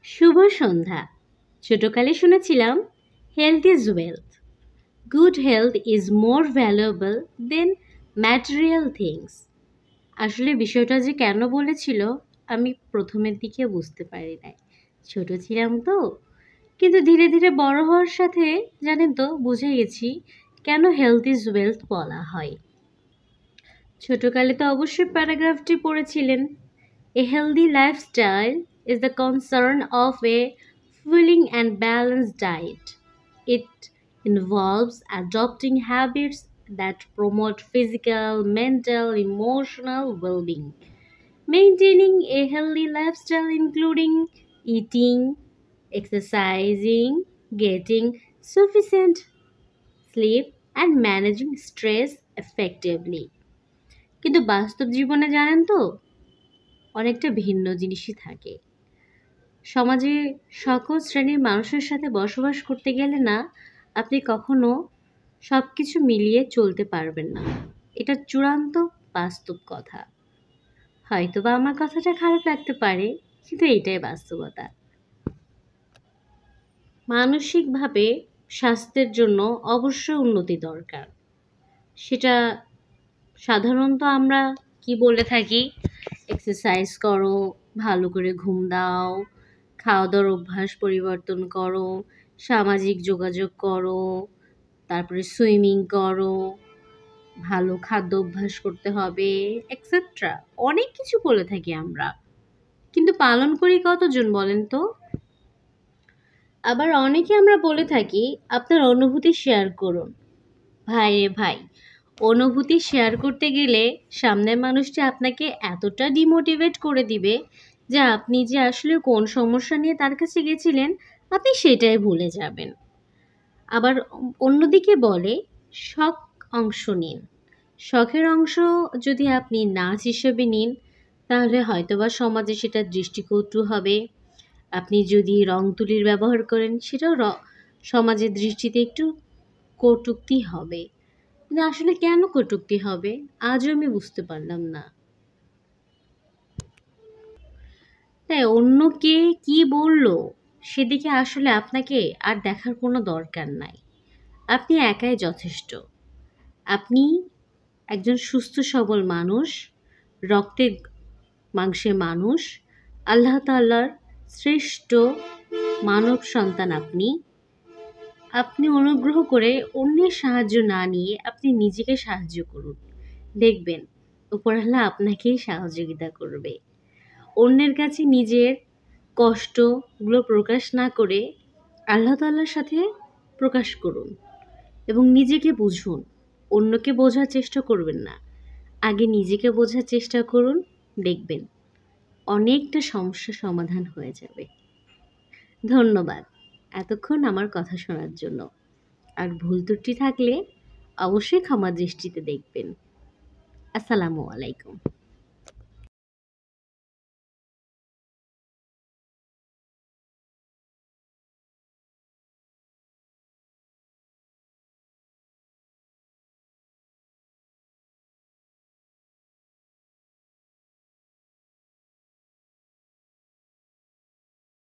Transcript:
শুভ সন্ধ্যা। ছোটকালে শুনেছিলাম health is wealth, good health is more valuable then material things. আসলে বিষয়টা যে কেন বলেছিল আমি প্রথমের দিকে বুঝতে পারি নাই, ছোট ছিলাম তো। কিন্তু ধীরে ধীরে বড় হওয়ার সাথে জানেন তো বুঝে গেছি কেন হেলথ ইজ ওয়েলথ বলা হয়। ছোটকালে তো অবশ্যই প্যারাগ্রাফটি পড়েছিলেন, a healthy lifestyle is the concern of a fulfilling and balanced diet. It involves adopting habits that promote physical, mental, emotional well being. Maintaining a healthy lifestyle, including eating, exercising, getting sufficient sleep, and managing stress effectively. কিন্তু বাস্তব জীবনে জানেন তো অনেকটা ভিন্ন জিনিসই থাকে। সমাজে সকল শ্রেণীর মানুষের সাথে বসবাস করতে গেলে না আপনি কখনো সব কিছু মিলিয়ে চলতে পারবেন না। এটা চূড়ান্ত বাস্তব কথা। হয়তোবা আমার কথাটা খারাপ লাগতে পারে, কিন্তু এটাই বাস্তবতা। মানসিকভাবে স্বাস্থ্যের জন্য অবশ্যই উন্নতি দরকার। সেটা সাধারণত আমরা কি বলে থাকি, এক্সারসাইজ করো, ভালো করে ঘুম দাও, খাওয়া দাওয়ার অভ্যাস পরিবর্তন করো, সামাজিক যোগাযোগ করো, তারপরে সুইমিং করো, ভালো খাদ্য অভ্যাস করতে হবে, এক্সেট্রা। অনেক কিছু বলে থাকি আমরা, কিন্তু পালন করি কতজন বলেন তো? আবার অনেকে আমরা বলে থাকি আপনার অনুভূতি শেয়ার করুন। ভাই রে ভাই, অনুভূতি শেয়ার করতে গেলে সামনের মানুষটি আপনাকে এতটা ডিমোটিভেট করে দিবে যে আপনি যে আসলে কোন সমস্যা নিয়ে তার কাছে গেছিলেন আপনি সেটাই ভুলে যাবেন। আবার অন্যদিকে বলে শখ অংশ নিন। শখের অংশ যদি আপনি নাচ হিসেবে নিন তাহলে হয়তোবা সমাজে সেটা দৃষ্টিকটু হবে। আপনি যদি রং তুলির ব্যবহার করেন সেটাও সমাজের দৃষ্টিতে একটু কটূক্তি হবে। কিন্তু আসলে কেন কটূক্তি হবে আজও আমি বুঝতে পারলাম না। তাই অন্য কে কি বলল সেদিকে আসলে আপনাকে আর দেখার কোনো দরকার নাই। আপনি একাই যথেষ্ট। আপনি একজন সুস্থ সবল মানুষ, রক্তে মাংসে মানুষ, আল্লাহ তাআলার শ্রেষ্ঠ মানব সন্তান আপনি। আপনি অনুগ্রহ করে অন্যের সাহায্য না নিয়ে আপনি নিজেকে সাহায্য করুন। দেখবেন উপরওয়ালা আপনাকেই সহযোগিতা করবে। অন্যের কাছে নিজের কষ্টগুলো প্রকাশ না করে আল্লাহ তাআলার সাথে প্রকাশ করুন এবং নিজেকে বুঝুন। অন্যকে বোঝার চেষ্টা করবেন না, আগে নিজেকে বোঝার চেষ্টা করুন। দেখবেন অনেকটা সমস্যার সমাধান হয়ে যাবে। ধন্যবাদ এতক্ষণ আমার কথা শোনার জন্য। আর ভুল ত্রুটি থাকলে অবশ্যই ক্ষমা দৃষ্টিতে দেখবেন। আসসালামু আলাইকুম।